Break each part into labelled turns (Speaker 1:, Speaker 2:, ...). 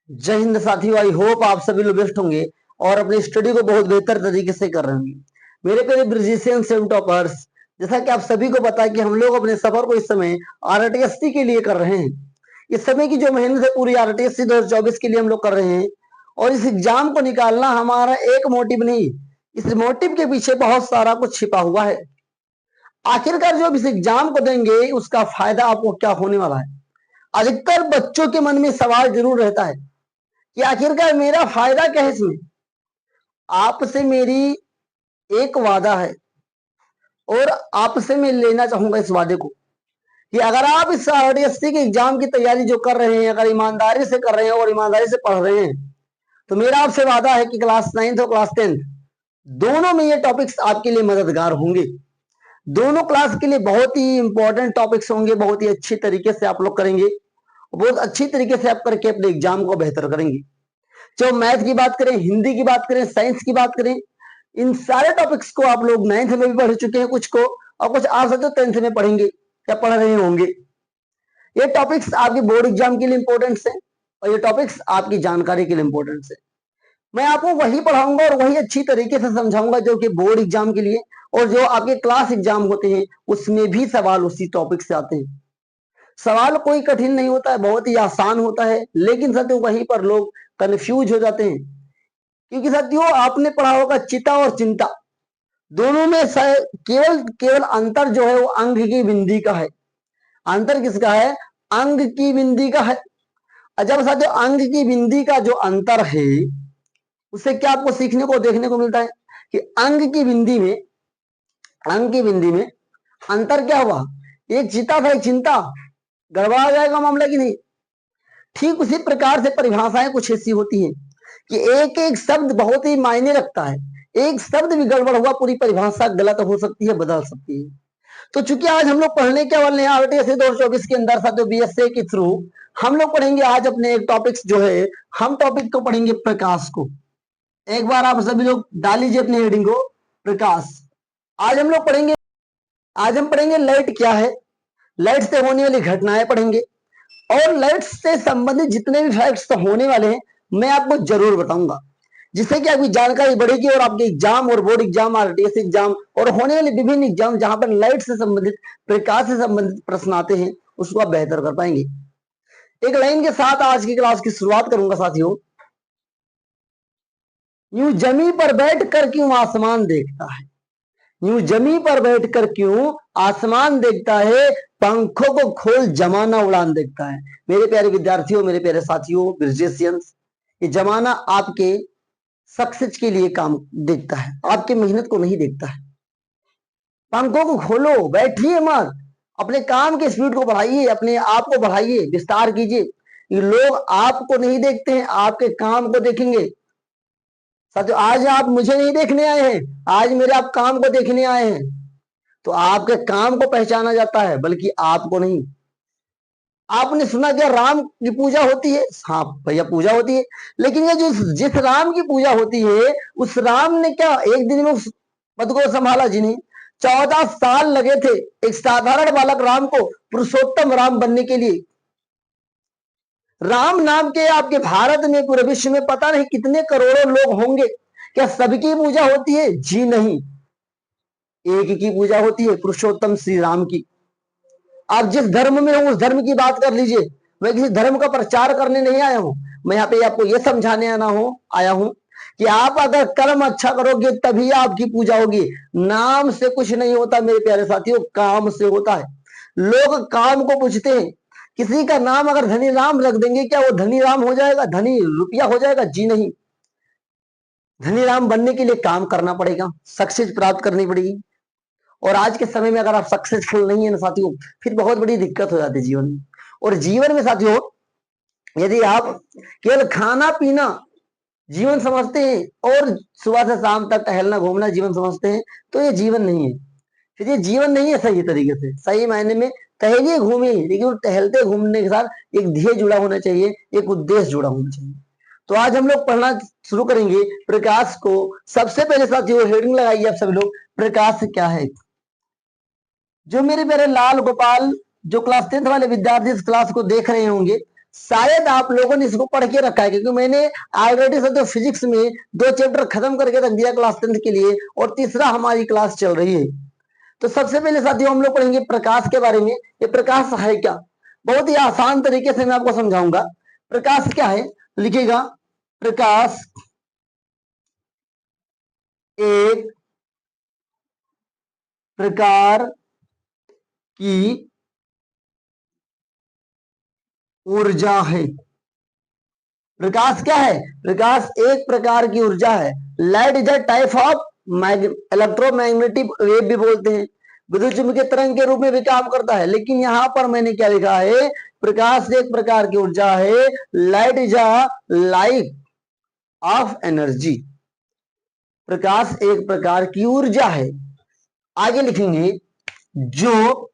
Speaker 1: जय हिंद साथियों। I hope आप सभी लोग बेस्ट होंगे और अपनी स्टडी को बहुत बेहतर तरीके से कर रहे होंगे। मेरे प्यारे ब्रिजिशियन सेम टॉपर्स, जैसा कि आप सभी को पता है कि हम लोग अपने सफर को इस समय आरटीएससी के लिए कर रहे हैं। इस समय की जो मेहनत है पूरी आरटीएससी 2024 के लिए हम लोग कर रहे हैं और इस एग्जाम को निकालना हमारा एक मोटिव नहीं, इस मोटिव के पीछे बहुत सारा कुछ छिपा हुआ है। आखिरकार जो इस एग्जाम को देंगे उसका फायदा आपको क्या होने वाला है। अधिकतर बच्चों के मन में सवाल जरूर रहता है कि आखिरकार मेरा फायदा क्या है इसमें। आपसे मेरी एक वादा है और आपसे मैं लेना चाहूंगा इस वादे को कि अगर आप इस आरटीएससी के एग्जाम की तैयारी जो कर रहे हैं, अगर ईमानदारी से कर रहे हैं और ईमानदारी से पढ़ रहे हैं, तो मेरा आपसे वादा है कि क्लास 9th और क्लास 10th दोनों में ये टॉपिक्स आपके लिए मददगार होंगे। दोनों क्लास के लिए बहुत ही इंपॉर्टेंट टॉपिक्स होंगे। बहुत ही अच्छी तरीके से आप लोग करेंगे, बहुत अच्छी तरीके से आप करके अपने एग्जाम को बेहतर करेंगे। चाहे मैथ की बात करें, हिंदी की बात करें, साइंस की बात करें, इन सारे टॉपिक्स को आप लोग 9th में भी पढ़ चुके हैं कुछ को, और कुछ आप सब तो 10th में पढ़ेंगे या पढ़ रहे होंगे। ये टॉपिक्स आपके बोर्ड एग्जाम के लिए इंपॉर्टेंट है और ये टॉपिक्स आपकी जानकारी के लिए इंपॉर्टेंट है। मैं आपको वही पढ़ाऊंगा और वही अच्छी तरीके से समझाऊंगा जो कि बोर्ड एग्जाम के लिए और जो आपके क्लास एग्जाम होते हैं उसमें भी सवाल उसी टॉपिक से आते हैं। सवाल कोई कठिन नहीं होता है, बहुत ही आसान होता है, लेकिन साथियों वहीं पर लोग कंफ्यूज हो जाते हैं। क्योंकि साथियों आपने पढ़ा होगा चिता और चिंता, दोनों में केवल केवल अंतर जो है वो अंग की बिंदी का है। अंतर किसका है? अंग की बिंदी का है। और जब साथियों अंग की बिंदी का जो अंतर है उससे क्या आपको सीखने को देखने को मिलता है कि अंग की बिंदी में अंतर क्या हुआ? एक चिता था एक चिंता, गड़बड़ा जाएगा मामला कि नहीं। ठीक उसी प्रकार से परिभाषाएं कुछ ऐसी होती हैं कि एक एक शब्द बहुत ही मायने रखता है। एक शब्द भी गड़बड़ हुआ पूरी परिभाषा गलत हो सकती है, बदल सकती है। तो चूंकि आज हम लोग पढ़ने के वाले हैं आरटीएससी 2024 के अंदर साथियों बीएसए के थ्रू हम लोग पढ़ेंगे आज अपने एक टॉपिक्स जो है, हम टॉपिक को पढ़ेंगे प्रकाश को। एक बार आप सभी लोग डाल लीजिए अपने हेडिंग को, प्रकाश। आज हम लोग पढ़ेंगे, आज हम पढ़ेंगे लाइट क्या है, लाइट से होने वाली घटनाएं पढ़ेंगे और लाइट से संबंधित जितने भी फैक्ट्स तो होने वाले हैं मैं आपको जरूर बताऊंगा, जिससे कि आपकी जानकारी बढ़ेगी और आपके एग्जाम और बोर्ड एग्जाम, आरटीएस एग्जाम और होने वाले विभिन्न एग्जाम जहां पर लाइट से संबंधित, प्रकाश से संबंधित प्रश्न आते हैं उसको आप बेहतर कर पाएंगे। एक लाइन के साथ आज की क्लास की शुरुआत करूंगा साथियों। यूं जमी पर बैठकर क्यों आसमान देखता है, यूं जमी पर बैठकर क्यों आसमान देखता है, पंखों को खोल जमाना उड़ान देखता है। मेरे प्यारे विद्यार्थियों, मेरे प्यारे साथियों, ब्रिजिशियंस, ये जमाना आपके सक्सेस के लिए काम देखता है, आपके मेहनत को नहीं देखता है। पंखों को खोलो, बैठिए मत, अपने काम के स्पीड को बढ़ाइए, अपने आप को बढ़ाइए, विस्तार कीजिए। लोग आपको नहीं देखते हैं, आपके काम को देखेंगे। साथियों आज आप मुझे नहीं देखने आए हैं, आज मेरे आप काम को देखने आए हैं। तो आपके काम को पहचाना जाता है, बल्कि आपको नहीं। आपने सुना क्या राम की पूजा होती है? हाँ भैया पूजा होती है, लेकिन ये जो जिस राम की पूजा होती है उस राम ने क्या एक दिन में उस पद को संभाला? जी नहीं, 14 साल लगे थे एक साधारण बालक राम को पुरुषोत्तम राम बनने के लिए। राम नाम के आपके भारत में, पूरे विश्व में पता नहीं कितने करोड़ों लोग होंगे, क्या सबकी पूजा होती है? जी नहीं, एक की पूजा होती है, पुरुषोत्तम श्री राम की। आप जिस धर्म में हो उस धर्म की बात कर लीजिए। मैं किसी धर्म का प्रचार करने नहीं आया हूं, मैं यहाँ पे आपको यह समझाने आया हूं कि आप अगर कर्म अच्छा करोगे तभी आपकी पूजा होगी। नाम से कुछ नहीं होता मेरे प्यारे साथियों, काम से होता है। लोग काम को पूछते हैं। किसी का नाम अगर धनी राम रख देंगे, क्या वो धनी राम हो जाएगा, धनी रुपया हो जाएगा? जी नहीं, धनी राम बनने के लिए काम करना पड़ेगा, सक्सेस प्राप्त करनी पड़ेगी। और आज के समय में अगर आप सक्सेसफुल नहीं है ना साथियों, फिर बहुत बड़ी दिक्कत हो जाती है जीवन में। और जीवन में साथियों यदि आप केवल खाना पीना जीवन समझते हैं और सुबह से शाम तक टहलना घूमना जीवन समझते हैं, तो ये जीवन नहीं है। फिर ये जीवन नहीं है सही तरीके से, सही मायने में टहलिए घूमिए, लेकिन टहलते घूमने के साथ एक ध्येय जुड़ा होना चाहिए, एक उद्देश्य जुड़ा होना चाहिए। तो आज हम लोग पढ़ना शुरू करेंगे प्रकाश को। सबसे पहले साथियों हेडिंग लगाइए आप सभी लोग, प्रकाश क्या है। जो मेरे लाल गोपाल जो क्लास 10th वाले विद्यार्थी इस क्लास को देख रहे होंगे, शायद आप लोगों ने इसको पढ़ के रखा है, क्योंकि मैंने ऑलरेडी सर फिजिक्स में 2 चैप्टर खत्म करके रख दिया क्लास 10th के लिए, और तीसरा हमारी क्लास चल रही है। तो सबसे पहले साथियों हम लोग पढ़ेंगे प्रकाश के बारे में। ये प्रकाश है क्या, बहुत ही आसान तरीके से मैं आपको समझाऊंगा। प्रकाश क्या है, लिखिएगा, प्रकाश एक प्रकार की ऊर्जा है। प्रकाश क्या है, प्रकाश एक प्रकार की ऊर्जा है। Light is a type of electromagnetic wave भी बोलते हैं, विद्युत चुंबकीय तरंग के रूप में भी काम करता है। लेकिन यहां पर मैंने क्या लिखा है, प्रकाश एक प्रकार की ऊर्जा है। Light is a light of energy, प्रकाश एक प्रकार की ऊर्जा है। आगे लिखेंगे, जो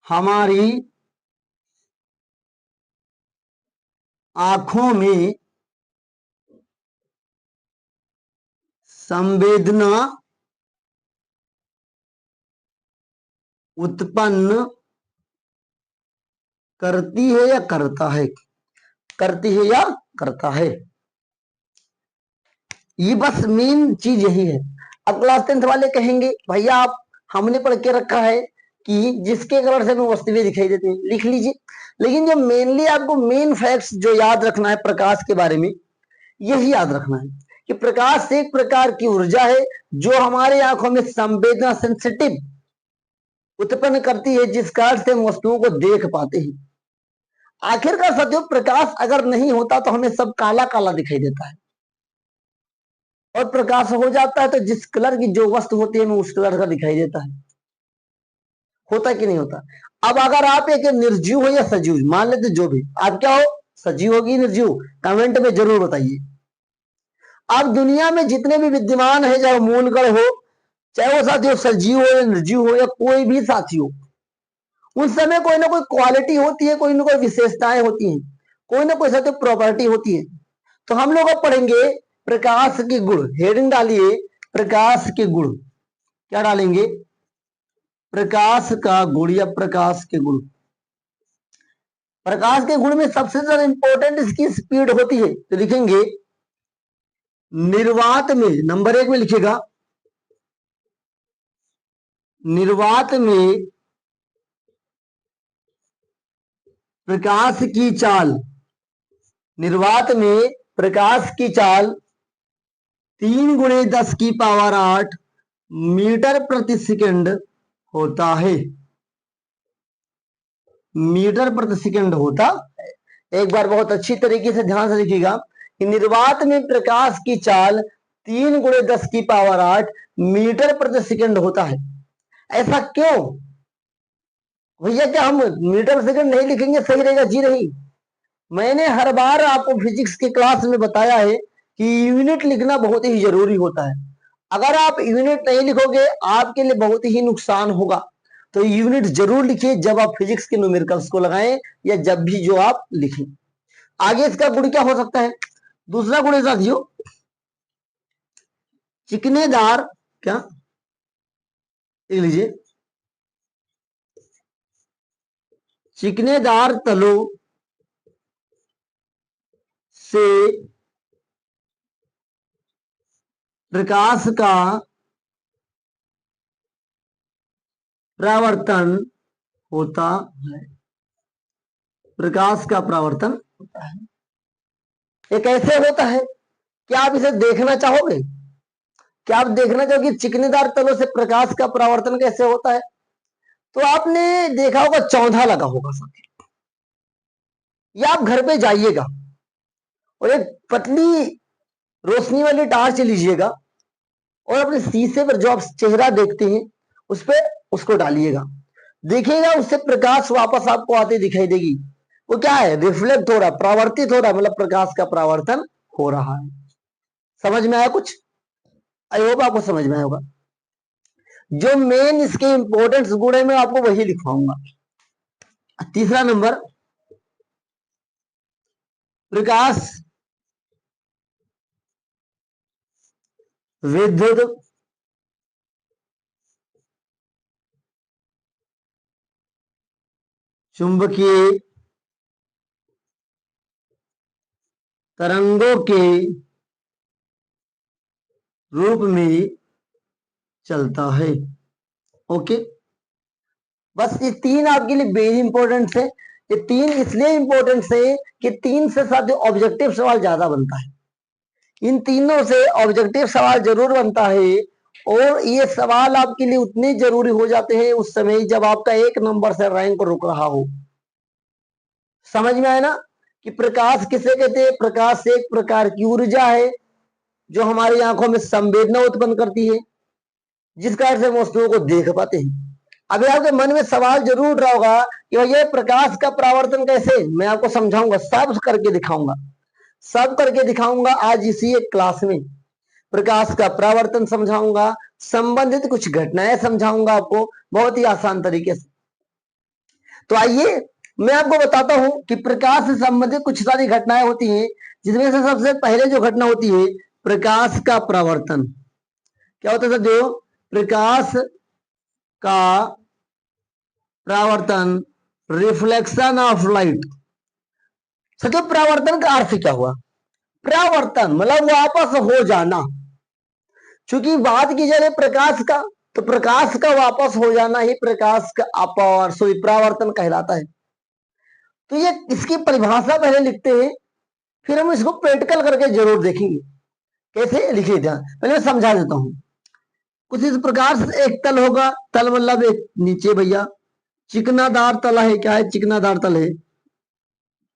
Speaker 1: हमारी आंखों में संवेदना उत्पन्न करती है या करता है, करती है या करता है, ये बस मेन चीज यही है। अब क्लास 10th वाले कहेंगे भैया आप, हमने पढ़ के रखा है कि जिसके कलर से हमें वस्तुएं दिखाई देती हैं, लिख लीजिए। लेकिन जो मेनली आपको मेन फैक्ट्स जो याद रखना है प्रकाश के बारे में, यही याद रखना है कि प्रकाश एक प्रकार की ऊर्जा है जो हमारे आंखों में संवेदना सेंसिटिव उत्पन्न करती है, जिस कारण से हम वस्तुओं को देख पाते हैं। आखिरकार साथियों प्रकाश अगर नहीं होता तो हमें सब काला काला दिखाई देता है, और प्रकाश हो जाता है तो जिस कलर की जो वस्तु होती है हमें उस कलर का दिखाई देता है। होता कि नहीं होता। अब अगर आप एक निर्जीव हो या सजीव, मान लेते जो भी आप क्या हो, सजीव होगी निर्जीव, कमेंट में जरूर बताइए। अब दुनिया में जितने भी विद्यमान है, चाहे मूलकण हो, चाहे वो साथी हो सजीव हो या निर्जीव हो या कोई भी साथी हो, उस समय कोई ना कोई क्वालिटी होती है, कोई ना कोई विशेषताएं होती हैं, कोई ना कोई साथी प्रॉपर्टी होती है। तो हम लोग अब पढ़ेंगे प्रकाश के गुण। हेडिंग डालिए प्रकाश के गुण। क्या डालेंगे, प्रकाश का गुण या प्रकाश के गुण। प्रकाश के गुण में सबसे ज्यादा इंपॉर्टेंट इसकी स्पीड होती है, तो लिखेंगे निर्वात में, नंबर 1 में लिखिएगा, निर्वात में प्रकाश की चाल, निर्वात में प्रकाश की चाल 3 × 10⁸ मीटर प्रति सेकंड होता है, मीटर प्रति सेकंड होता है। एक बार बहुत अच्छी तरीके से ध्यान से लिखिएगा कि निर्वात में प्रकाश की चाल 3 × 10⁸ मीटर प्रति सेकंड होता है। ऐसा क्यों भैया, क्या हम मीटर सेकंड नहीं लिखेंगे सही रहेगा? जी नहीं, मैंने हर बार आपको फिजिक्स की क्लास में बताया है कि यूनिट लिखना बहुत ही जरूरी होता है। अगर आप यूनिट नहीं लिखोगे आपके लिए बहुत ही नुकसान होगा। तो यूनिट जरूर लिखिए जब आप फिजिक्स के न्यूमेरिकल्स को लगाएं, या जब भी जो आप लिखें। आगे इसका गुण क्या हो सकता है, दूसरा गुण है साथियों चिकनेदार, क्या लिख लीजिए, चिकनेदार तलों से प्रकाश का परावर्तन होता है, प्रकाश का परावर्तन होता है। ये कैसे होता है, क्या आप इसे देखना चाहोगे? क्या आप देखना चाहोगे चिकनेदार तलों से प्रकाश का परावर्तन कैसे होता है? तो आपने देखा होगा चौंधा लगा होगा साथी, या आप घर पे जाइएगा और एक पतली रोशनी वाली टार्च लीजिएगा और अपने शीशे पर जो आप चेहरा देखते हैं उस पर उसको डालिएगा, देखिएगा उससे प्रकाश वापस आपको आते दिखाई देगी। वो क्या है, रिफ्लेक्ट हो रहा, परावर्तित हो रहा, मतलब प्रकाश का परावर्तन हो रहा है। समझ में आया कुछ? आई होप आपको समझ में आया होगा। जो मेन इसके इंपॉर्टेंट गुण है मैं आपको वही लिखवाऊंगा। तीसरा नंबर, प्रकाश विद्युत चुंबकीय तरंगों के रूप में चलता है। ओके, बस ये तीन आपके लिए वेरी इंपॉर्टेंट है। ये तीन इसलिए इंपॉर्टेंट है कि तीन से साथ ऑब्जेक्टिव सवाल ज्यादा बनता है। इन तीनों से ऑब्जेक्टिव सवाल जरूर बनता है, और ये सवाल आपके लिए उतने जरूरी हो जाते हैं उस समय जब आपका एक नंबर से रैंक रुक रहा हो। समझ में आया ना कि प्रकाश किसे कहते हैं? प्रकाश एक प्रकार की ऊर्जा है जो हमारी आंखों में संवेदना उत्पन्न करती है, जिस कारण से हम वस्तुओं को देख पाते हैं। अभी आपके मन में सवाल जरूर उठ रहा होगा कि भैया प्रकाश का परावर्तन कैसे? मैं आपको समझाऊंगा, सब करके दिखाऊंगा, सब करके दिखाऊंगा आज इसी एक क्लास में। प्रकाश का परावर्तन समझाऊंगा, संबंधित कुछ घटनाएं समझाऊंगा आपको बहुत ही आसान तरीके से। तो आइए मैं आपको बताता हूं कि प्रकाश से संबंधित कुछ सारी घटनाएं होती हैं, जिसमें से सबसे पहले जो घटना होती है प्रकाश का परावर्तन। क्या होता है जो प्रकाश का परावर्तन, रिफ्लेक्शन ऑफ लाइट। सचो परावर्तन का अर्थ क्या हुआ? परावर्तन मतलब वापस हो जाना। चूंकि बात की जा रही प्रकाश का, तो प्रकाश का वापस हो जाना ही प्रकाश का अपवर्तन परावर्तन कहलाता है। तो ये इसकी परिभाषा पहले लिखते हैं, फिर हम इसको प्रैक्टिकल करके जरूर देखेंगे कैसे लिखे थे। पहले मैं समझा देता हूं। कुछ इस प्रकार से एक तल होगा, तल मतलब एक नीचे भैया चिकनादार तला है। क्या है? चिकनादार तल है।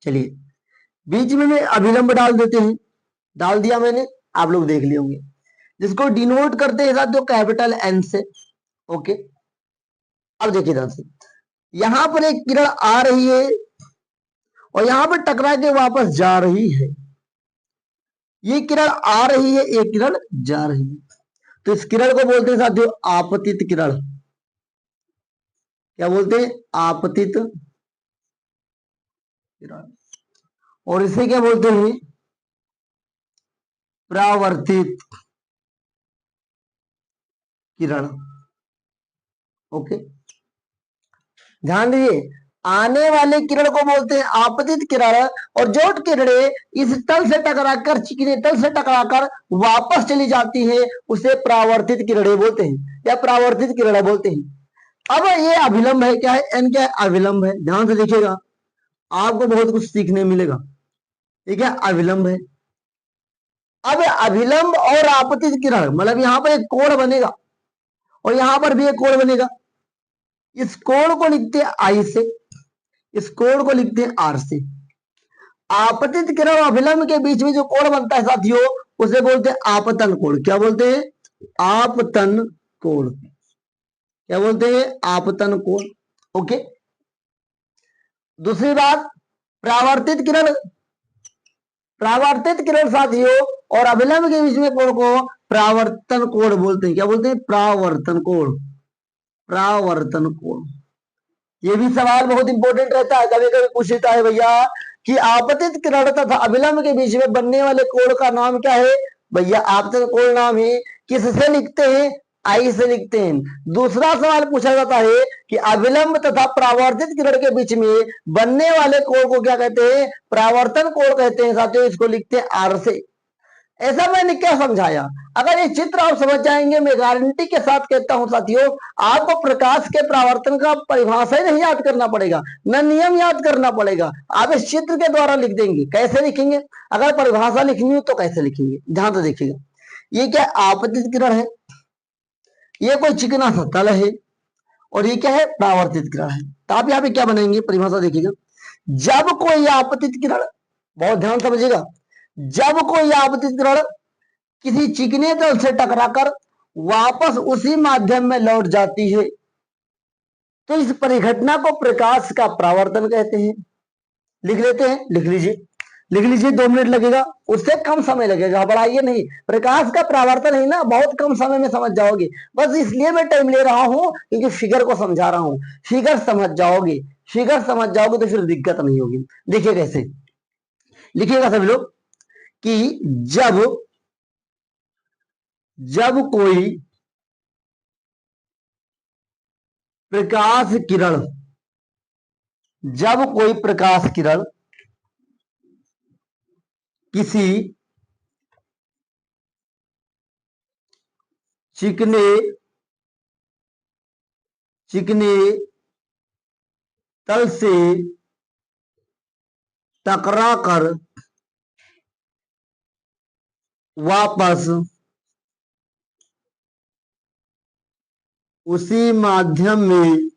Speaker 1: चलिए बीच में अभिलंब डाल देते हैं, डाल दिया मैंने, आप लोग देख लिए होंगे, जिसको डिनोट करते हैं साथियों कैपिटल एन से। ओके, अब देखिए ध्यान से, यहां पर एक किरण आ रही है और यहां पर टकरा के वापस जा रही है। ये किरण आ रही है, एक किरण जा रही है, तो इस किरण को बोलते हैं साथियों आपतित किरण। क्या बोलते हैं? आपतित किरण। और इसे क्या बोलते हैं? परावर्तित किरण। ओके, ध्यान दीजिए, आने वाले किरण को बोलते हैं आपतित किरण, और जो किरणें इस तल से टकराकर चिकने तल से टकराकर वापस चली जाती है उसे परावर्तित किरणें बोलते हैं या परावर्तित किरणें बोलते हैं। अब ये अभिलंब है। क्या है? एन क्या है? अभिलंब है। ध्यान से देखिएगा, आपको बहुत कुछ सीखने मिलेगा। ठीक है, अभिलंब है। अब अभिलंब और आपतित किरण मतलब यहां पर एक कोण बनेगा और यहां पर भी एक कोण बनेगा। इस कोण को लिखते हैं आई से, इस कोण को लिखते हैं आर से। आपतित किरण और अभिलंब के बीच में जो कोण बनता है साथियों उसे बोलते हैं आपतन कोण। क्या बोलते हैं? आपतन कोण। क्या बोलते हैं? आपतन कोण। ओके, दूसरी बात, परावर्तित किरण, परावर्तित किरण साथियों और अभिलंब के बीच में कोण को परावर्तन कोण बोलते हैं। क्या बोलते हैं? परावर्तन कोण। परावर्तन कोण। ये भी सवाल बहुत इंपॉर्टेंट रहता है, कभी कभी पूछता है भैया कि आपतित किरण तथा अभिलंब के बीच में बनने वाले कोण का नाम क्या है? भैया आपतित कोण नाम है, किससे लिखते हैं? आई से लिखते हैं। दूसरा सवाल पूछा जाता है कि अभिलंब तथा परावर्तित किरण के बीच में बनने वाले कोण को क्या कहते हैं? परावर्तन कोण कहते हैं साथियों, इसको लिखते हैं आर से। ऐसा मैंने क्या समझाया? अगर ये चित्र आप समझ जाएंगे, मैं गारंटी के साथ कहता हूं साथियों, आपको प्रकाश के परावर्तन का परिभाषा ही नहीं याद करना पड़ेगा, न नियम याद करना पड़ेगा, आप इस चित्र के द्वारा लिख देंगे। कैसे लिखेंगे? अगर परिभाषा लिखनी हो तो कैसे लिखेंगे? ध्यान से देखिएगा, ये क्या आपतित किरण है, ये कोई चिकना सा तल है, और ये क्या है? परावर्तित किरण है। तो आप यहाँ पे क्या बनाएंगे? परिभाषा देखिएगा, जब कोई आपतित किरण, बहुत ध्यान समझिएगा, जब कोई आपतित किरण किसी चिकने तल से टकराकर वापस उसी माध्यम में लौट जाती है तो इस परिघटना को प्रकाश का परावर्तन कहते हैं। लिख लेते हैं, लिख लीजिए, लिख लीजिए, 2 मिनट लगेगा, उससे कम समय लगेगा, घबराइए नहीं। प्रकाश का परावर्तन है ना, बहुत कम समय में समझ जाओगे। बस इसलिए मैं टाइम ले रहा हूं क्योंकि फिगर को समझा रहा हूं। फिगर समझ जाओगे, फिगर समझ जाओगे तो फिर दिक्कत नहीं होगी। देखिए कैसे लिखिएगा सभी लोग कि जब जब कोई प्रकाश किरण जब कोई प्रकाश किरण किसी चिकने चिकने तल से टकराकर वापस उसी माध्यम में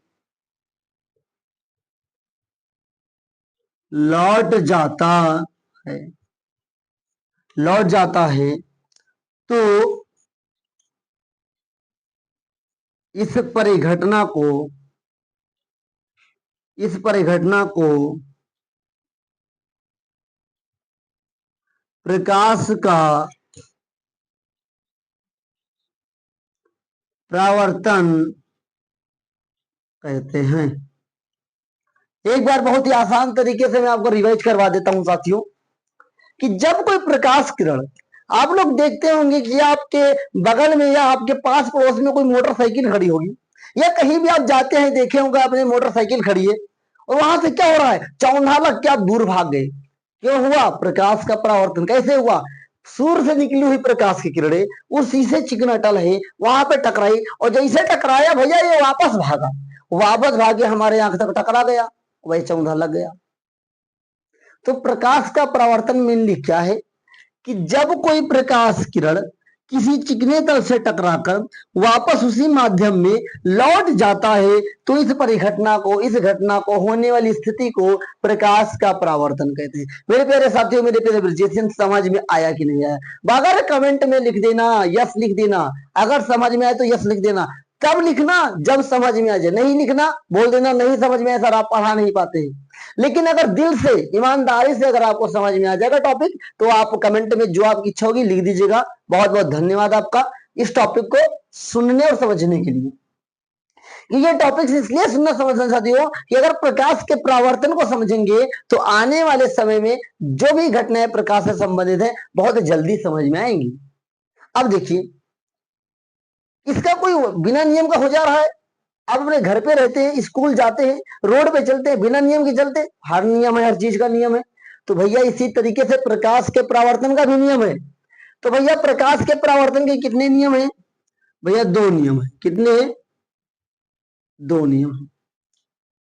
Speaker 1: लौट जाता है तो इस परिघटना को प्रकाश का परावर्तन कहते हैं। एक बार बहुत ही आसान तरीके से मैं आपको रिवाइज करवा देता हूं साथियों, कि जब कोई प्रकाश किरण, आप लोग देखते होंगे कि आपके बगल में या आपके पास पड़ोस में कोई मोटरसाइकिल खड़ी होगी, या कहीं भी आप जाते हैं देखे होंगे आपने मोटरसाइकिल खड़ी है और वहां से क्या हो रहा है, चौंधा लग के आप दूर भाग गए। क्यों हुआ? प्रकाश का परावर्तन। कैसे हुआ? सूर्य से निकली हुई प्रकाश की किरणें उस शीशे चिकना टल है वहां पे टकराई, और जैसे टकराया भैया ये वापस भागे हमारे आंख तक टकरा गया, वही चौंधा लग गया। तो प्रकाश का परावर्तन मेनली क्या है, कि जब कोई प्रकाश किरण किसी चिकने तल से टकराकर वापस उसी माध्यम में लौट जाता है तो इस घटना को होने वाली स्थिति को प्रकाश का परावर्तन कहते हैं। मेरे प्यारे साथियों, मेरे प्यारे विद्यार्थियों, समझ में आया कि नहीं आया? अगर कमेंट में लिख देना, यस लिख देना। अगर समझ में आए तो यस लिख देना। तब लिखना जब समझ में आ जाए, नहीं लिखना, बोल देना नहीं समझ में आया सर, आप पढ़ा नहीं पाते हैं। लेकिन अगर दिल से, ईमानदारी से अगर आपको समझ में आ जाएगा टॉपिक, तो आप कमेंट में जो आपकी इच्छा होगी लिख दीजिएगा। बहुत बहुत धन्यवाद आपका इस टॉपिक को सुनने और समझने के लिए। ये टॉपिक्स इसलिए सुनना समझना साथियों कि अगर प्रकाश के परावर्तन को समझेंगे तो आने वाले समय में जो भी घटनाएं प्रकाश से संबंधित है बहुत जल्दी समझ में आएंगी। अब देखिए, इसका कोई बिना नियम का हो जा रहा है। आप अपने घर पे रहते हैं, स्कूल जाते हैं, रोड पे चलते हैं, बिना नियम के चलते? हर नियम है, हर चीज का नियम है। तो भैया इसी तरीके से प्रकाश के परावर्तन का भी नियम है। तो भैया प्रकाश के परावर्तन के कितने नियम है? भैया 2 नियम है। कितने हैं? 2 नियम।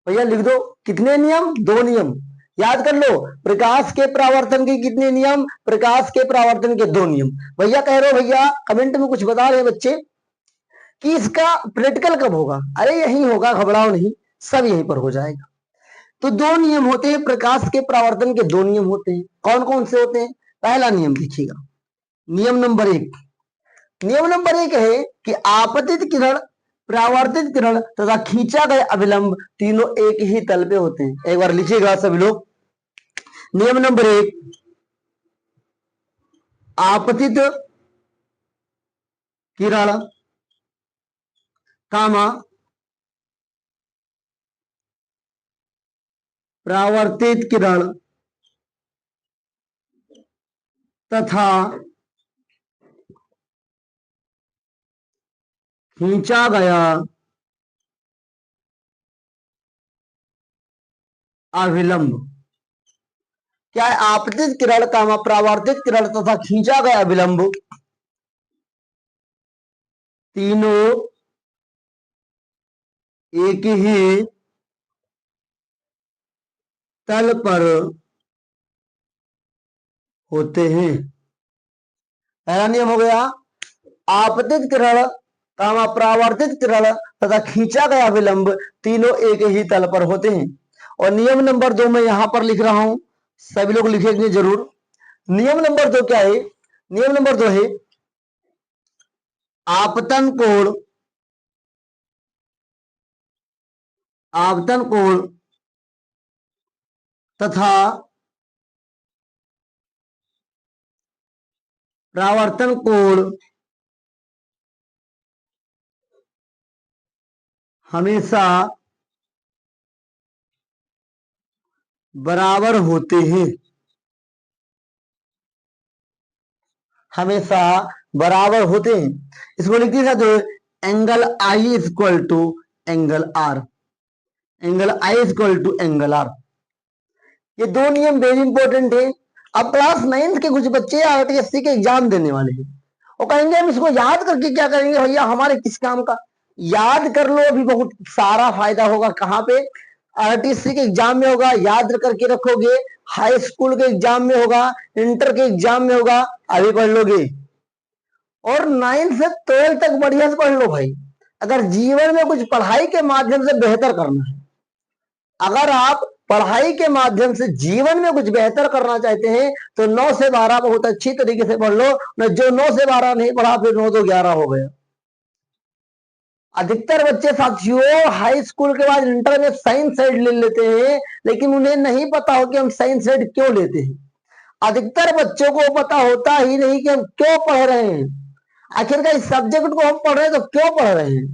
Speaker 1: भैया लिख दो, कितने नियम? 2 नियम। याद कर लो, प्रकाश के परावर्तन के कितने नियम? प्रकाश के परावर्तन के 2 नियम। भैया कह रहे हो, भैया कमेंट में कुछ बता रहे हैं बच्चे कि इसका प्रैक्टिकल कब होगा? अरे यही होगा, घबराओ नहीं, सब यहीं पर हो जाएगा। तो 2 नियम होते हैं, प्रकाश के परावर्तन के 2 नियम होते हैं। कौन कौन से होते हैं? पहला नियम देखिएगा, नियम नंबर 1। नियम नंबर 1 है कि आपतित किरण, परावर्तित किरण तथा खींचा गया अभिलंब तीनों एक ही तल पे होते हैं। एक बार लिखिएगा सभी लोग, नियम नंबर 1, आपतित किरण कामा परावर्तित किरण तथा खींचा गया अभिलंब। क्या है? आपतित किरण कामा परावर्तित किरण तथा खींचा गया अभिलंब तीनों एक ही तल पर होते हैं। पहला नियम हो गया, आपतित किरण कामा परावर्तित किरण तथा खींचा गया विलंब तीनों एक ही तल पर होते हैं। और नियम नंबर 2 मैं यहां पर लिख रहा हूं, सभी लोग लिखेंगे जरूर। नियम नंबर 2 क्या है? नियम नंबर 2 है आपतन कोण तथा परावर्तन कोण हमेशा बराबर होते हैं। हमेशा बराबर होते हैं। इसको लिख दिया तो angle I equal to angle R. Angle I equal to angle R. ये दो नियम वेरी इंपॉर्टेंट है। अब क्लास 9th के कुछ बच्चे आरटीएससी के एग्जाम देने वाले हैं और कहेंगे हम इसको याद करके क्या करेंगे भैया, हमारे किस काम का। याद कर लो, अभी बहुत सारा फायदा होगा। कहाँ पे? आरटीएससी के एग्जाम में होगा, याद करके रखोगे। हाई स्कूल के एग्जाम में होगा, इंटर के एग्जाम में होगा, अभी पढ़ लोगे। और 9th से 12th तक बढ़िया से पढ़ लो भाई। अगर जीवन में कुछ पढ़ाई के माध्यम से बेहतर करना है, अगर आप पढ़ाई के माध्यम से जीवन में कुछ बेहतर करना चाहते हैं तो 9 से 12 बहुत अच्छी तरीके से पढ़ लो। न जो 9 से 12 नहीं पढ़ा फिर 9 तो 11 हो गया। अधिकतर बच्चे साथियों हाई स्कूल के बाद इंटर में साइंस साइड ले लेते हैं, लेकिन उन्हें नहीं पता हो कि हम साइंस साइड क्यों लेते हैं। अधिकतर बच्चों को पता होता ही नहीं कि हम क्यों पढ़ रहे हैं। आखिरकार इस सब्जेक्ट को हम पढ़ रहे हैं तो क्यों पढ़ रहे हैं।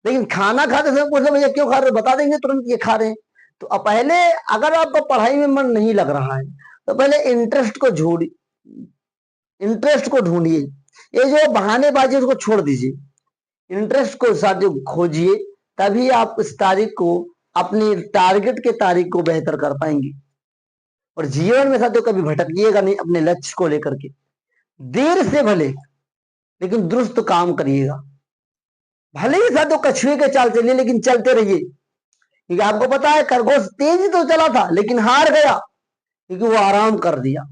Speaker 1: लेकिन खाना खाते समय पूछे भैया क्यों खा रहे हो, बता देंगे तुरंत ये खा रहे हैं। तो अब पहले अगर आपको पढ़ाई में मन नहीं लग रहा है तो पहले इंटरेस्ट को ढूंढिए। ये जो बहानेबाजी उसको छोड़ दीजिए, इंटरेस्ट को साथ खोजिए, तभी आप इस तारीख को, अपनी टारगेट के तारीख को बेहतर कर पाएंगे। और जीवन में साथियों कभी भटकिएगा नहीं अपने लक्ष्य को लेकर के। देर से भले लेकिन दुरुस्त काम करिएगा। भले ही साथियों कछुए के चाल चलिए लेकिन चलते रहिए, क्योंकि आपको पता है खरगोश तेज तो चला था लेकिन हार गया क्योंकि वो आराम कर दिया।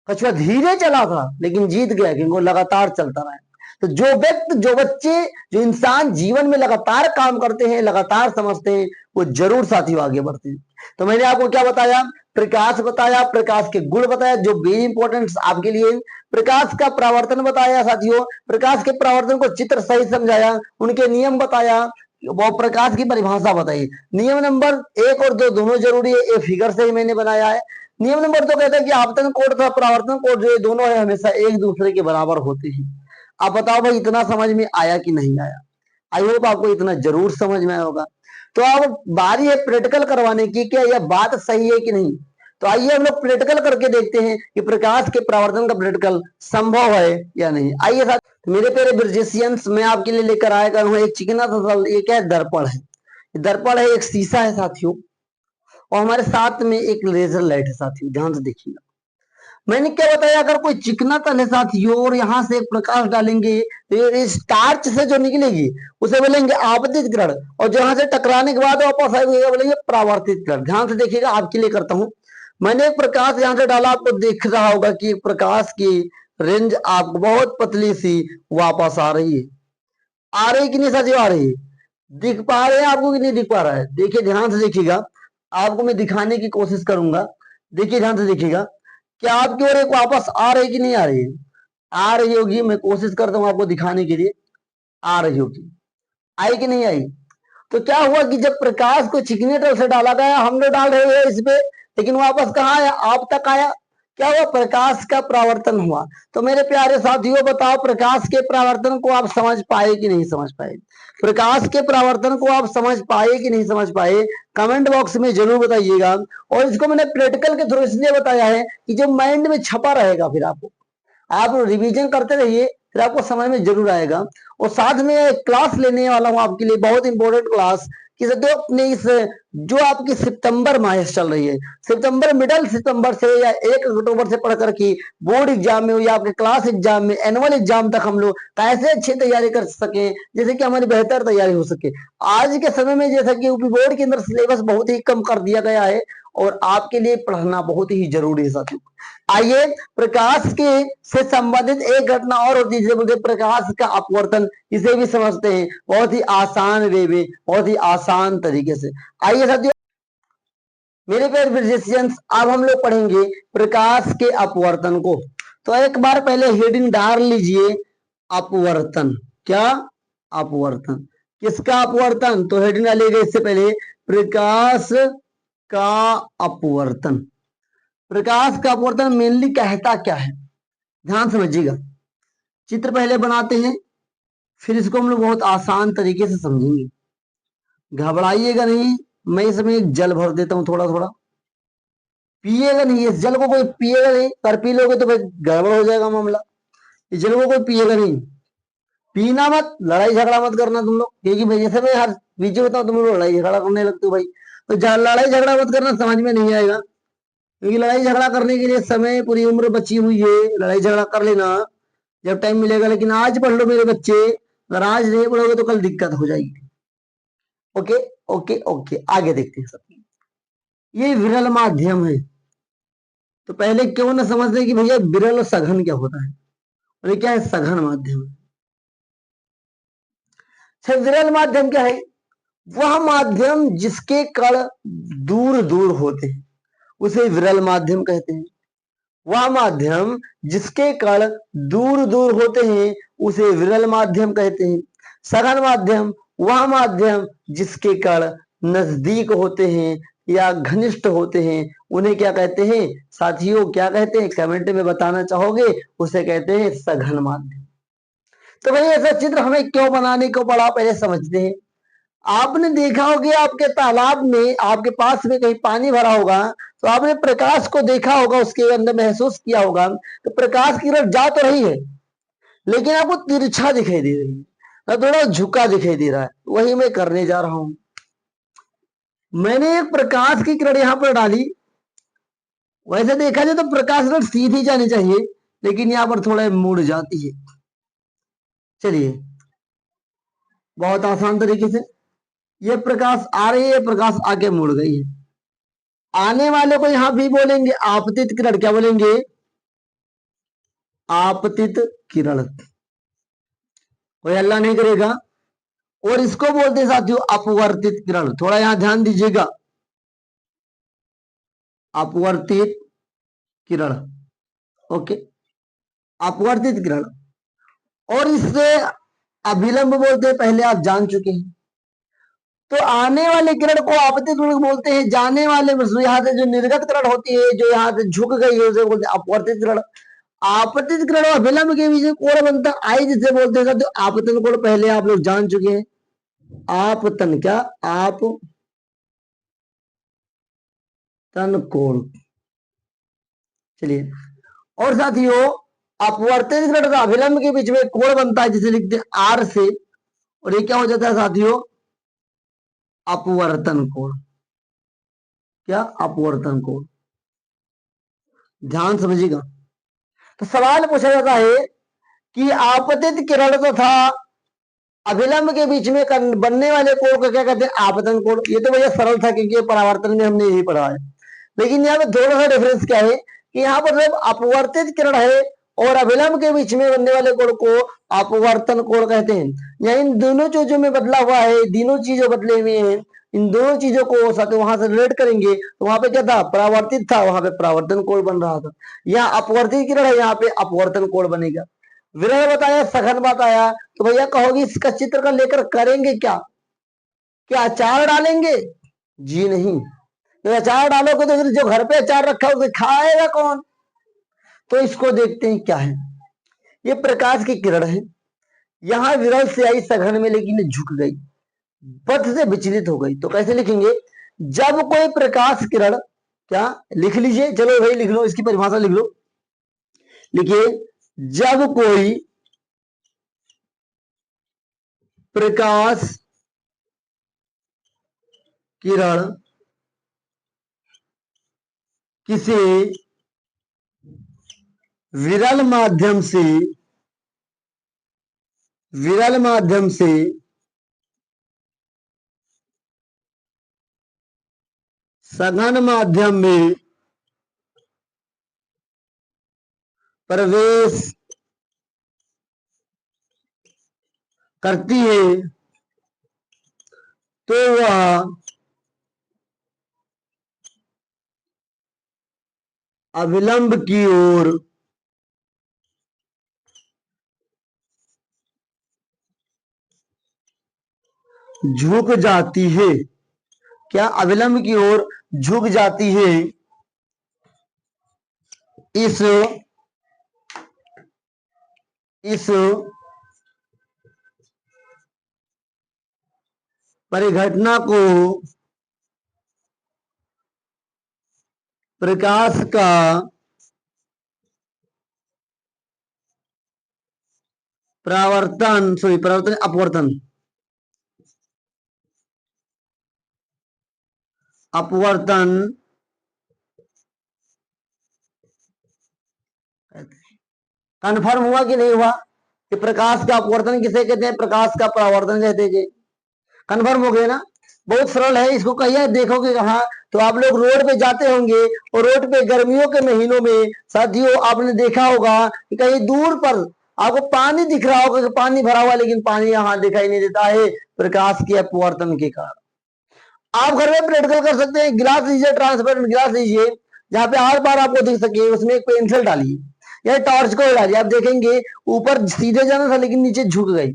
Speaker 1: कछुआ धीरे चला था लेकिन जीत गया क्योंकि वो लगातार चलता रहा। तो जो व्यक्ति, जो बच्चे, जो इंसान जीवन में लगातार काम करते हैं, लगातार समझते हैं, वो जरूर साथियों आगे बढ़ते हैं। तो मैंने आपको क्या बताया? प्रकाश बताया, प्रकाश के गुण बताया जो वेरी इंपॉर्टेंट आपके लिए। प्रकाश का परावर्तन बताया साथियों, प्रकाश के परावर्तन को चित्र सहित समझाया, उनके नियम बताया, वो प्रकाश की परिभाषा बताई। नियम नंबर 1 और 2 दोनों जरूरी है, ये फिगर से ही मैंने बनाया है। नियम नंबर 2 कहता है कि आपतन कोण तथा परावर्तन कोण जो दोनों है हमेशा एक दूसरे के बराबर होते हैं। आप बताओ भाई इतना समझ में आया कि नहीं आया? आई होप आपको इतना जरूर समझ में आया होगा। तो अब बारी है प्रैक्टिकल करवाने की, क्या यह बात सही है कि नहीं। तो आइए हम लोग प्रैक्टिकल करके देखते हैं कि प्रकाश के परावर्तन का प्रैक्टिकल संभव है या नहीं। आइए साथ तो मेरे प्यारे ब्रिजिशियंस, मैं आपके लिए लेकर आया हूं एक चिकना सा, ये क्या है? दर्पण है। दर्पण है, एक शीशा है साथियों, और हमारे साथ में एक लेजर लाइट है साथियों। ध्यान से देखिएगा, मैंने क्या बताया? अगर कोई चिकना तल है साथियों और यहाँ से एक प्रकाश डालेंगे तो इस टार्च से जो निकलेगी उसे बोलेंगे आपतित किरण, और जहां से टकराने के बाद वापस आएगी बोलेंगे परावर्तित किरण। ध्यान से देखिएगा, आपके लिए करता हूं। मैंने एक प्रकाश यहाँ से डाला, आपको दिख रहा होगा कि प्रकाश की रेंज आपको बहुत पतली सी वापस आ रही है। आ रही कि नहीं साथियों? आ रही है। दिख पा रहे हैं आपको कि नहीं दिख पा रहा है? देखिए ध्यान से देखिएगा, आपको मैं दिखाने की कोशिश करूंगा। देखिए ध्यान से देखिएगा, क्या आपकी ओर एक वापस आ रही कि नहीं आ रही है? आ रही होगी, मैं कोशिश करता हूं आपको दिखाने के लिए। आ रही होगी। आई कि नहीं आई? तो क्या हुआ कि जब प्रकाश को चिकने तरफ से डाला गया, हम लोग डाल रहे हैं इस पे, लेकिन वापस कहाँ आया? आप तक आया। क्या हुआ? प्रकाश का परावर्तन हुआ। तो मेरे प्यारे साथियों बताओ, प्रकाश के परावर्तन को आप समझ पाए कि नहीं समझ पाए? प्रकाश के परावर्तन को आप समझ पाए कि नहीं समझ पाए? कमेंट बॉक्स में जरूर बताइएगा। और इसको मैंने प्रैक्टिकल के थ्रू इसलिए बताया है कि जो माइंड में छपा रहेगा, फिर आपको आप रिवीजन करते रहिए, फिर आपको समझ में जरूर आएगा। और साथ में एक क्लास लेने वाला हूं आपके लिए, बहुत इंपॉर्टेंट क्लास, कि अपने इस जो आपकी सितंबर माह चल रही है, सितंबर, मिडल सितंबर से या 1 अक्टूबर से पढ़कर की बोर्ड एग्जाम में या आपके क्लास एग्जाम में, एनुअल एग्जाम तक हम लोग कैसे अच्छी तैयारी कर सके, जैसे कि हमारी बेहतर तैयारी हो सके। आज के समय में जैसा कि यूपी बोर्ड के अंदर सिलेबस बहुत ही कम कर दिया गया है और आपके लिए पढ़ना बहुत ही जरूरी है साथियों। आइए प्रकाश के से संबंधित एक घटना और होती है जिसे बोलते हैं प्रकाश का अपवर्तन, इसे भी समझते हैं बहुत ही आसान वे में, बहुत ही आसान तरीके से। आइए साथियों मेरे प्यारे फिजिशियंस, अब हम लोग पढ़ेंगे प्रकाश के अपवर्तन को। तो एक बार पहले हेडिंग डाल लीजिए, अपवर्तन। क्या? अपवर्तन। किसका अपवर्तन? तो हेडिंग डालिएगा इससे पहले प्रकाश का अपवर्तन। प्रकाश का अपवर्तन मेनली कहता क्या है? ध्यान समझिएगा, चित्र पहले बनाते हैं फिर इसको हम लोग बहुत आसान तरीके से समझेंगे। घबराइएगा नहीं, मैं इसमें एक जल भर देता हूं थोड़ा थोड़ा। पिएगा नहीं, इस जल को कोई पिएगा नहीं, पर पी लोगे तो भाई गड़बड़ हो जाएगा मामला। इस जल को कोई पिएगा नहीं। पीना मत, लड़ाई झगड़ा मत करना तुम लोग, क्योंकि भाई जैसे मैं हर वीडियो बताऊं तुम लोग लड़ाई झगड़ा करने लगते हो भाई। तो लड़ाई झगड़ा मत करना, समझ में नहीं आएगा, क्योंकि लड़ाई झगड़ा करने के लिए समय पूरी उम्र बची हुई है। लड़ाई झगड़ा कर लेना जब टाइम मिलेगा, लेकिन आज पढ़ लो मेरे बच्चे, अगर आज नहीं पढ़ोगे तो कल दिक्कत हो जाएगी। ओके ओके ओके, आगे देखते हैं सब। ये विरल माध्यम है, तो पहले क्यों ना समझते कि भैया विरल और सघन क्या होता है, और ये क्या है, सघन माध्यम। विरल माध्यम क्या है? वह माध्यम जिसके कण दूर दूर होते हैं उसे विरल माध्यम कहते हैं। वह माध्यम जिसके कण दूर दूर होते हैं उसे विरल माध्यम कहते हैं। सघन माध्यम वह माध्यम जिसके कण नजदीक होते हैं या घनिष्ठ होते हैं उन्हें क्या कहते हैं साथियों, क्या कहते हैं, कमेंट में बताना चाहोगे? उसे कहते हैं सघन माध्यम। तो भाई ऐसा चित्र हमें क्यों बनाने को पड़ा, पहले समझते हैं। आपने देखा होगा आपके तालाब में, आपके पास में कहीं पानी भरा होगा, तो आपने प्रकाश को देखा होगा, उसके अंदर महसूस किया होगा, तो प्रकाश की किरण जा तो रही है लेकिन आपको तिरछा दिखाई दे रही है, थोड़ा झुका दिखाई दे रहा है। वही मैं करने जा रहा हूं। मैंने एक प्रकाश की किरण यहां पर डाली, वैसे देखा जाए तो प्रकाश किरण सीधी जानी चाहिए, लेकिन यहां पर थोड़ा मुड़ जाती है। चलिए, बहुत आसान तरीके से ये प्रकाश आ रही है, प्रकाश आके मुड़ गई है। आने वाले को यहां भी बोलेंगे आपतित किरण, क्या बोलेंगे? आपतित किरण। कोई हल्ला नहीं करेगा। और इसको बोलते हैं साथियों अपवर्तित किरण। थोड़ा यहां ध्यान दीजिएगा, अपवर्तित किरण। ओके, अपवर्तित किरण। और इससे अभिलंब बोलते हैं, पहले आप जान चुके हैं। तो आने वाले किरण को आपतित किरण बोलते हैं, जाने वाले यहां से जो निर्गत किरण होती है, जो यहां से झुक गई है, उसे बोलते हैं अपवर्तित किरण। आपतित किरण और अभिलंब के बीच कोण बनता है आई, जिसे बोलते हैं तो आपतन कोण, पहले आप लोग जान चुके हैं। आपतन, क्या आपतन कोण। चलिए, और साथियों अपवर्तित किरण और अभिलंब के बीच में कोण बनता है जिसे लिखते हैं आर से, और ये क्या हो जाता है साथियों? अपवर्तन कोण। क्या? अपवर्तन कोण। ध्यान समझिएगा। तो सवाल पूछा जाता है कि आपतित किरण तथा अभिलंब के बीच में बनने वाले कोण को क्या कहते हैं? आपतन कोण। ये तो भैया सरल था क्योंकि परावर्तन में हमने यही पढ़ा है, लेकिन यहाँ पे थोड़ा सा डिफरेंस क्या है कि यहाँ पर जब अपवर्तित किरण है और अभिलंब के बीच में बनने वाले कोण को अपवर्तन कोण कहते हैं। यहाँ इन दोनों चीजों में बदला हुआ है, तीनों चीजों बदले हुए हैं। इन दोनों चीजों को साथ वहां से रिलेट करेंगे तो वहां पे क्या था? परावर्तित था, वहां पे परावर्तन कोण बन रहा था। यहाँ अपवर्तित किरण है, यहाँ पे अपवर्तन कोण बनेगा। विरह बताया, सघन बताया, तो भैया कहोगे इसका चित्र का लेकर करेंगे क्या? क्या अचार डालेंगे? जी नहीं। तो अचार डालोगे तो फिर जो घर पे अचार रखा है उसे खाएगा कौन? तो इसको देखते हैं क्या है। ये प्रकाश की किरण है, यहां विरल से आई सघन में, लेकिन झुक गई, पथ से विचलित हो गई। तो कैसे लिखेंगे? जब कोई प्रकाश किरण, क्या लिख लीजिए, चलो भाई लिख लो, इसकी परिभाषा लिख लो। लिखिए, जब कोई प्रकाश किरण किसी विरल माध्यम से सघन माध्यम में प्रवेश करती है तो वह अविलंब की ओर झुक जाती है। क्या? अविलंब की ओर झुक जाती है। इस इस परिघटना को प्रकाश का अपवर्तन अपवर्तन कन्फर्म हुआ कि नहीं हुआ कि प्रकाश का अपवर्तन किसे कहते हैं, प्रकाश का परावर्तन कहते हैं। कन्फर्म हो गया ना, बहुत सरल है। इसको कहिए देखोगे कहाँ, तो आप लोग रोड पे जाते होंगे और रोड पे गर्मियों के महीनों में साथियों आपने देखा होगा कि कहीं दूर पर आपको पानी दिख रहा होगा कि पानी भरा हुआ, लेकिन पानी यहाँ दिखाई नहीं देता है प्रकाश के अपवर्तन के कारण। आप घर में प्रैक्टिकल कर सकते हैं। गिलास लीजिए, ट्रांसपेरेंट गिलास लीजिए, जहां पे आर पार आपको दिख सके, उसमें एक पेंसिल डालिए या टॉर्च को डालिए, आप देखेंगे ऊपर सीधे जाना था लेकिन नीचे झुक गई।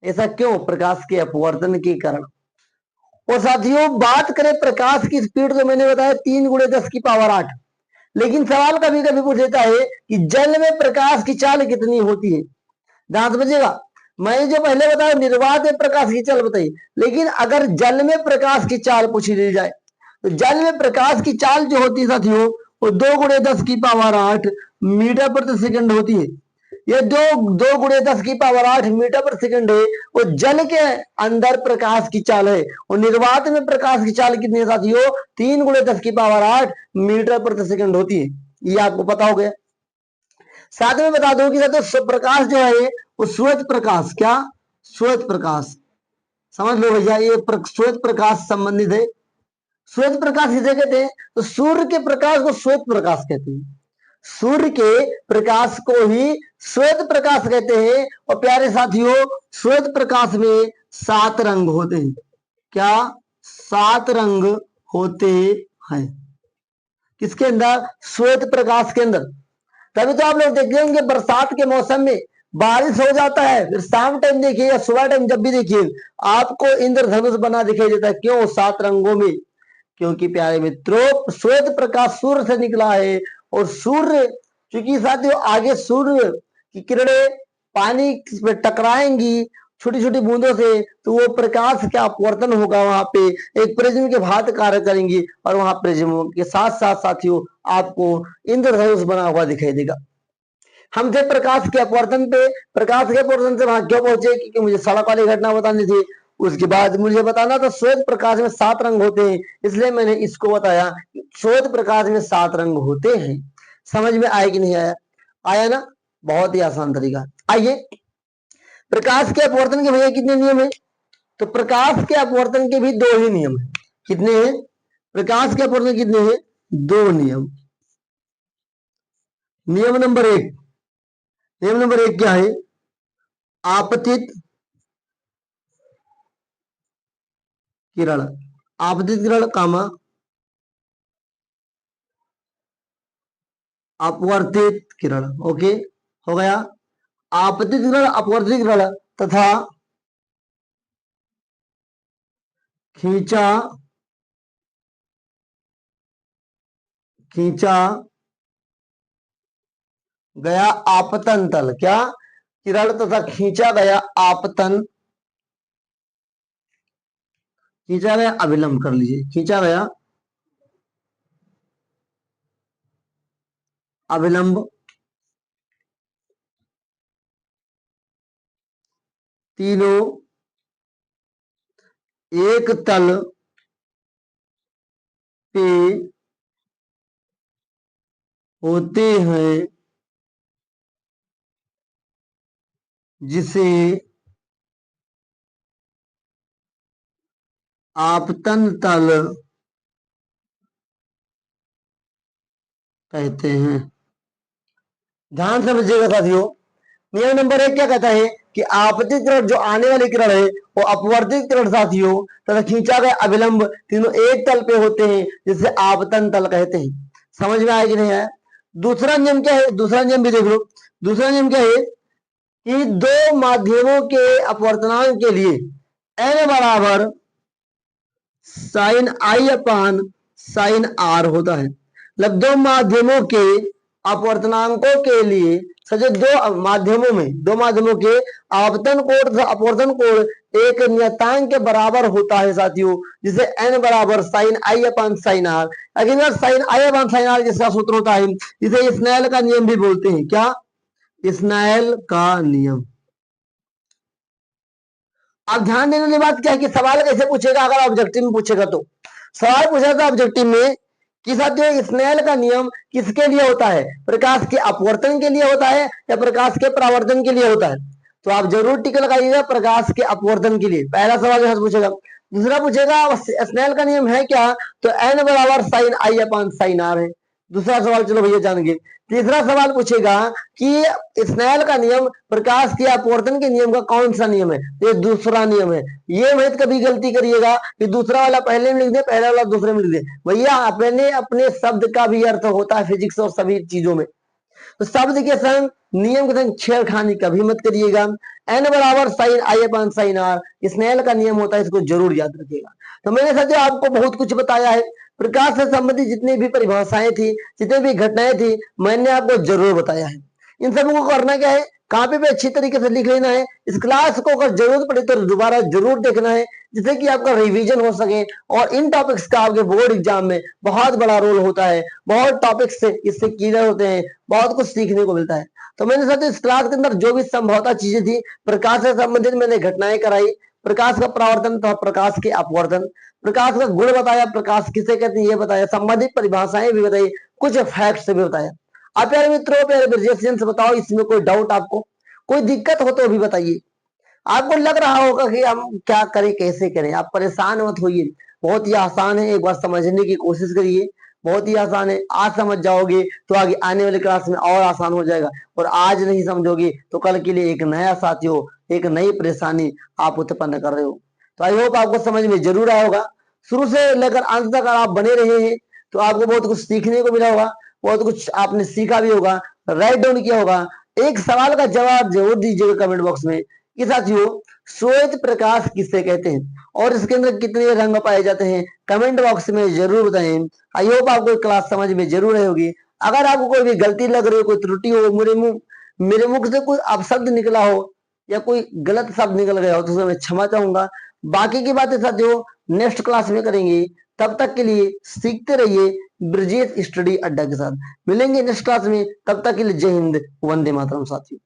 Speaker 1: ऐसा क्यों? प्रकाश के अपवर्तन के कारण। और साथियों बात करें प्रकाश की स्पीड, तो मैंने बताया 3 × 10⁸ लेकिन सवाल कभी कभी पूछ लेता है कि जल में प्रकाश की चाल कितनी होती है। ध्यान समझिएगा, मैंने जो पहले बताया निर्वात में प्रकाश की चाल बताई, लेकिन अगर जल में प्रकाश की चाल पूछी ली जाए तो जल में प्रकाश की चाल जो होती है साथियों वो 2 × 10⁸ मीटर प्रति सेकंड होती है। ये 2 × 10⁸ मीटर प्रति सेकंड है, वो जल के अंदर प्रकाश की चाल है। और निर्वात में प्रकाश की चाल कितनी है साथियों? 3 × 10⁸ मीटर प्रति सेकंड होती है। ये आपको पता हो गया। साथ में बता दो कि साथियों प्रकाश जो है वो श्वेत प्रकाश, क्या श्वेत प्रकाश, समझ लो भैया, ये श्वेत प्रकाश संबंधित है। श्वेत प्रकाश किसे कहते हैं? तो सूर्य के प्रकाश को श्वेत प्रकाश कहते हैं। सूर्य के प्रकाश को ही श्वेत प्रकाश कहते हैं। और प्यारे साथियों श्वेत प्रकाश में 7 रंग होते हैं। क्या? 7 रंग होते हैं। किसके अंदर? श्वेत प्रकाश के अंदर। तभी तो आप लोग देखते होंगे बरसात के मौसम में बारिश हो जाता है, फिर शाम टाइम देखिए या सुबह टाइम जब भी देखिए आपको इंद्रधनुष बना दिखाई देता है। क्यों? 7 रंगों में। क्योंकि प्यारे मित्रों श्वेत प्रकाश सूर्य से निकला है। और सूर्य क्योंकि साथियों आगे सूर्य की किरणें पानी में टकराएंगी छोटी छोटी बूंदों से, तो वो प्रकाश का अपवर्तन होगा, वहां पे एक प्रिज्म के भांति कार्य करेंगी और वहां प्रिज्म के साथ साथ साथियों आपको इंद्रधनुष बना हुआ दिखाई देगा। हम थे प्रकाश के अपवर्तन पे। प्रकाश के अपवर्तन से वहां क्यों पहुंचे? क्योंकि मुझे सड़क वाली घटना बतानी थी। उसके बाद मुझे बताना तो श्वेत प्रकाश में 7 रंग होते हैं, इसलिए मैंने इसको बताया। श्वेत प्रकाश में 7 रंग होते हैं। समझ में आया कि नहीं आया? आया ना? बहुत ही आसान तरीका। आइए प्रकाश के अपवर्तन के भैया कितने नियम है? तो प्रकाश के अपवर्तन के भी 2 ही नियम है। कितने हैं? प्रकाश के अपवर्तन कितने हैं? 2 नियम। नियम नंबर 1, नियम नंबर 1 क्या है? आपतित किरण, आपतित किरण कामा अपवर्तित किरण। ओके हो गया। आपतित किरण, अपवर्तित किरण तथा खींचा खींचा गया आपतन तल। क्या? किरण तथा खींचा गया आपतन, खींचा गया अभिलंब कर लीजिए, खींचा गया अभिलंब तीनों एक तल पे होते हैं, जिसे आपतन तल कहते हैं। ध्यान से समझिएगा साथियों, नियम नंबर 1 क्या कहता है कि आपतित किरण जो आने वाली किरण है वो अपवर्तित किरण साथियों तथा खींचा गया अभिलंब तीनों एक तल पे होते हैं, जिसे आपतन तल कहते हैं। समझ में आया कि नहीं आया? दूसरा नियम क्या है? दूसरा नियम भी देख लो। दूसरा नियम क्या है कि 2 माध्यमों के अपवर्तनांक के लिए n बराबर sine I upon sine R होता है। मतलब 2 माध्यमों के अपवर्तनांकों के लिए सच 2 माध्यमों के आपतन कोण तथा अपवर्तन कोण एक नियतांक के बराबर होता है साथियों, जिसे n बराबर sine I upon sine R. अगर sine I upon sine R जिसका सूत्र होता है, जिसे स्नेल का नियम भी बोलते हैं। क्या? स्नेल का नियम। अब ध्यान देने वाली बात क्या है कि सवाल कैसे पूछेगा अगर ऑब्जेक्टिव में पूछेगा तो सवाल पूछा था ऑब्जेक्टिव में कि साथियों स्नेल का नियम किसके लिए होता है, प्रकाश के अपवर्तन के लिए होता है या प्रकाश के परावर्तन के लिए होता है। तो आप जरूर टिक लगाइएगा प्रकाश के अपवर्तन के लिए, पहला सवाल यहाँ से पूछेगा। दूसरा पूछेगा स्नेल का नियम है क्या, तो एन बराबर sine I upon sine R है। दूसरा सवाल चलो भैया जान गए। तीसरा सवाल पूछेगा कि स्नेल का नियम प्रकाश के अपवर्तन के नियम का कौन सा नियम है, ये दूसरा नियम है। ये मत कभी गलती करिएगा कि दूसरा वाला पहले में लिख दे, पहला वाला दूसरे में लिख दे। भैया अपने अपने शब्द का भी अर्थ होता है फिजिक्स और सभी चीजों में, तो शब्द के संग नियम के संग छेड़खानी कभी मत करिएगा। एन बराबर sine I upon sine R Snell का नियम होता है, इसको जरूर याद रखिएगा। तो मैंने साथियों आपको बहुत कुछ बताया है, प्रकाश से संबंधित जितनी भी परिभाषाएं थी, जितनी भी घटनाएं थी, मैंने आपको जरूर बताया है। इन सबको करना क्या है, कॉपी पे अच्छी तरीके से लिख लेना है। इस क्लास को अगर जरूरत पड़े तो दोबारा जरूर देखना है, जिससे कि आपका रिवीजन हो सके। और इन टॉपिक्स का आपके बोर्ड एग्जाम में बहुत बड़ा रोल होता है, बहुत टॉपिक्स से इससे क्लियर होते हैं, बहुत कुछ सीखने को मिलता है। तो मैंने साथियों इस क्लास के अंदर जो भी संभवतः चीजें थी प्रकाश से संबंधित मैंने घटनाएं कराई, प्रकाश का परावर्तन तथा प्रकाश के अपवर्तन, प्रकाश का गुण बताया, प्रकाश किसे कहते हैं ये बताया, संबंधित परिभाषाएं भी बताई, कुछ फैक्ट्स भी बताया। आप प्यारे मित्रों, प्यारे ब्रजेशियन से बताओ इसमें कोई डाउट आपको, कोई दिक्कत हो तो भी बताइए। आपको लग रहा होगा कि हम क्या करें कैसे करें, आप परेशान मत होइए, बहुत ही आसान है, एक बार समझने की कोशिश करिए, बहुत ही आसान है। आज समझ जाओगे तो आगे आने वाली क्लास में और आसान हो जाएगा, और आज नहीं समझोगे तो कल के लिए एक नया साथियों, एक नई परेशानी आप उत्पन्न कर रहे हो। तो आई होप आपको समझ में जरूर आया होगा। शुरू से लेकर अंत तक अगर आप बने रहे हैं तो आपको बहुत कुछ सीखने को मिला होगा, बहुत कुछ आपने सीखा भी होगा, राइट डाउन किया होगा। एक सवाल का जवाब जरूर दीजिएगा कमेंट बॉक्स में कि साथियों श्वेत प्रकाश किसे कहते हैं और इसके अंदर कितने रंग पाए जाते हैं, कमेंट बॉक्स में जरूर बताएं। आई होप आपको क्लास समझ में जरूर आई होगी। अगर आपको कोई भी गलती लग रही हो, कोई त्रुटि हो, मेरे मुख से कोई अपशब्द निकला हो या कोई गलत शब्द निकल गया हो तो उसमें मैं क्षमा चाहूंगा। बाकी की बातें साथियों नेक्स्ट क्लास में करेंगे, तब तक के लिए सीखते रहिए ब्रजेश स्टडी अड्डा के साथ। मिलेंगे नेक्स्ट क्लास में, तब तक के लिए जय हिंद, वंदे मातरम साथियों।